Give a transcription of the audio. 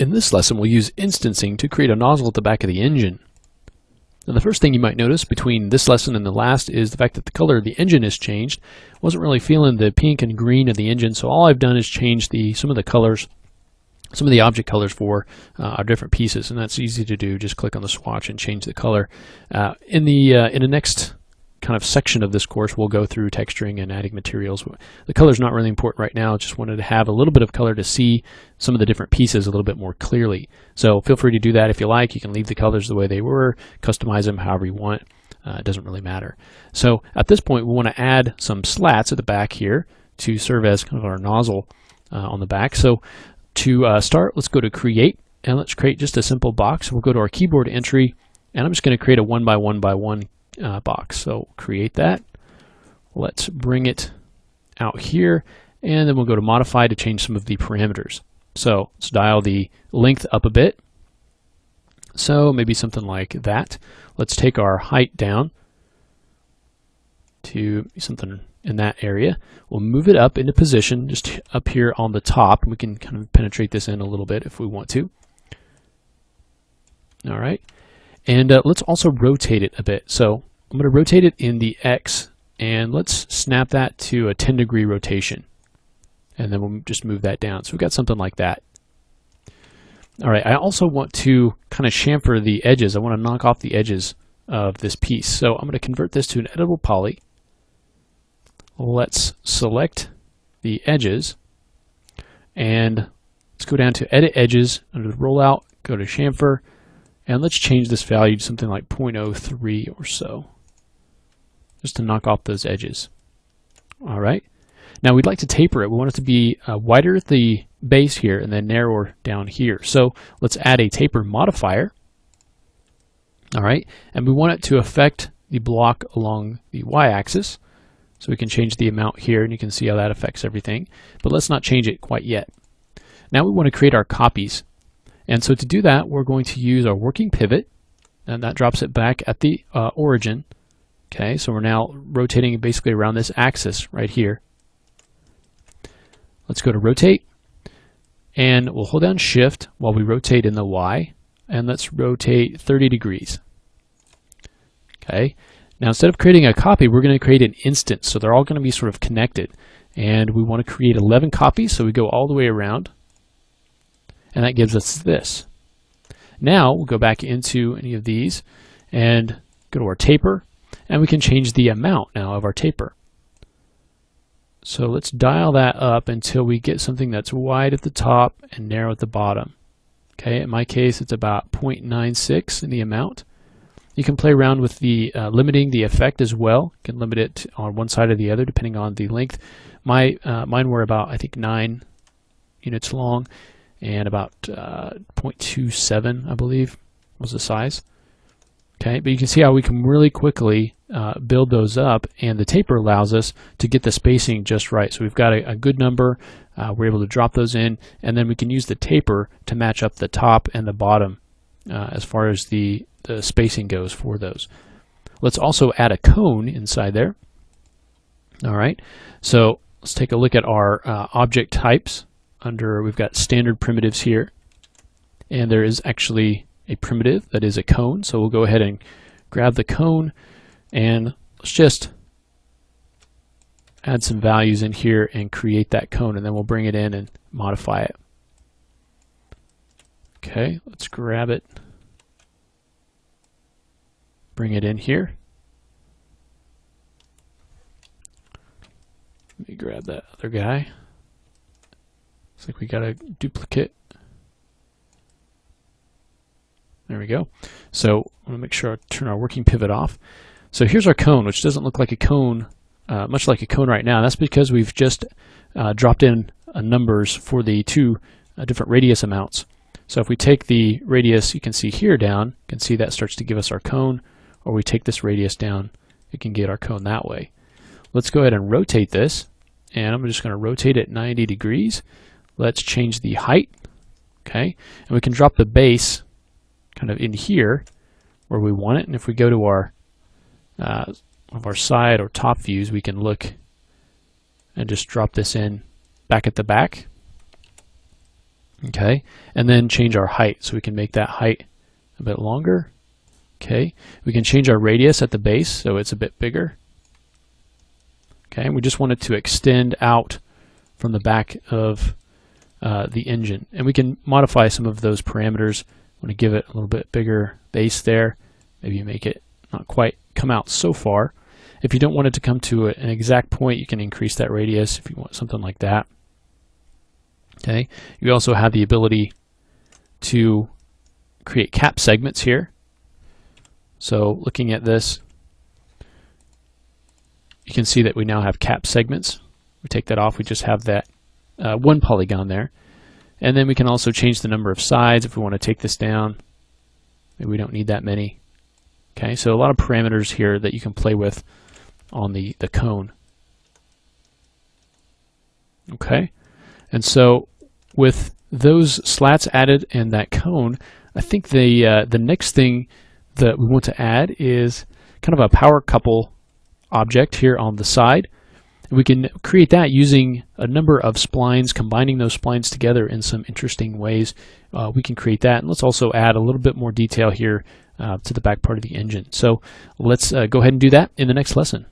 In this lesson, we'll use instancing to create a nozzle at the back of the engine. Now, the first thing you might notice between this lesson and the last is the fact that the color of the engine has changed. I wasn't really feeling the pink and green of the engine, so all I've done is change some of the colors, some of the object colors for our different pieces, and that's easy to do. Just click on the swatch and change the color. In the next kind of section of this course, we'll go through texturing and adding materials. The color is not really important right now. Just wanted to have a little bit of color to see some of the different pieces a little bit more clearly. So feel free to do that if you like. You can leave the colors the way they were, customize them however you want. It doesn't really matter. So at this point, we want to add some slats at the back here to serve as kind of our nozzle on the back. So to start, let's go to Create, and let's create just a simple box. We'll go to our keyboard entry, and I'm just going to create a 1 by 1 by 1 box. So create that. Let's bring it out here, and then we'll go to Modify to change some of the parameters. So let's dial the length up a bit. So maybe something like that. Let's take our height down to something in that area. We'll move it up into position just up here on the top, and we can kind of penetrate this in a little bit if we want to. All right. And let's also rotate it a bit. So I'm going to rotate it in the X, and let's snap that to a 10-degree rotation. And then we'll just move that down. So we've got something like that. All right, I also want to kind of chamfer the edges. I want to knock off the edges of this piece. So I'm going to convert this to an editable poly. Let's select the edges, and let's go down to Edit Edges, under the Rollout, go to Chamfer, and let's change this value to something like 0.03 or so, just to knock off those edges. All right. Now we'd like to taper it. We want it to be wider at the base here and then narrower down here. So let's add a taper modifier. All right. And we want it to affect the block along the y-axis. So we can change the amount here, and you can see how that affects everything. But let's not change it quite yet. Now we want to create our copies. And so to do that, we're going to use our working pivot, and that drops it back at the origin. Okay, so we're now rotating basically around this axis right here. Let's go to Rotate, and we'll hold down Shift while we rotate in the Y, and let's rotate 30 degrees. Okay, now instead of creating a copy, we're going to create an instance, so they're all going to be sort of connected. And we want to create 11 copies, so we go all the way around. And that gives us this. Now we'll go back into any of these and go to our taper, and we can change the amount now of our taper. So let's dial that up until we get something that's wide at the top and narrow at the bottom. Okay, in my case it's about 0.96 in the amount. You can play around with the limiting the effect as well. You can limit it on one side or the other depending on the length. Mine were about, I think, 9 units long, and about 0.27, I believe, was the size. Okay, but you can see how we can really quickly build those up, and the taper allows us to get the spacing just right. So we've got a good number, we're able to drop those in, and then we can use the taper to match up the top and the bottom as far as the spacing goes for those. Let's also add a cone inside there. All right, so let's take a look at our object types. We've got standard primitives here, and there is actually a primitive that is a cone. So we'll go ahead and grab the cone, and let's just add some values in here and create that cone, and then we'll bring it in and modify it. Okay, let's grab it, bring it in here. Let me grab that other guy. Looks like we got a duplicate. There we go. So I want to make sure I turn our working pivot off. So here's our cone, which doesn't look like a cone, much like a cone right now. That's because we've just dropped in numbers for the two different radius amounts. So if we take the radius, you can see here down, you can see that starts to give us our cone, or we take this radius down, it can get our cone that way. Let's go ahead and rotate this, and I'm just going to rotate it 90 degrees. Let's change the height, okay, and we can drop the base kind of in here where we want it. And if we go to our side or top views, we can look and just drop this in back at the back. Okay, and then change our height. So we can make that height a bit longer. Okay, we can change our radius at the base so it's a bit bigger. Okay, we just want it to extend out from the back of the engine. And we can modify some of those parameters. Want to give it a little bit bigger base there. Maybe make it not quite come out so far. If you don't want it to come to an exact point, you can increase that radius if you want something like that. Okay, you also have the ability to create cap segments here. So looking at this, you can see that we now have cap segments. We take that off, we just have that one polygon there. And then we can also change the number of sides if we want to take this down. Maybe we don't need that many. Okay, so a lot of parameters here that you can play with on the cone. Okay, and so with those slats added and that cone, I think the next thing that we want to add is kind of a power couple object here on the side. We can create that using a number of splines, combining those splines together in some interesting ways. We can create that, and let's also add a little bit more detail here to the back part of the engine. So let's go ahead and do that in the next lesson.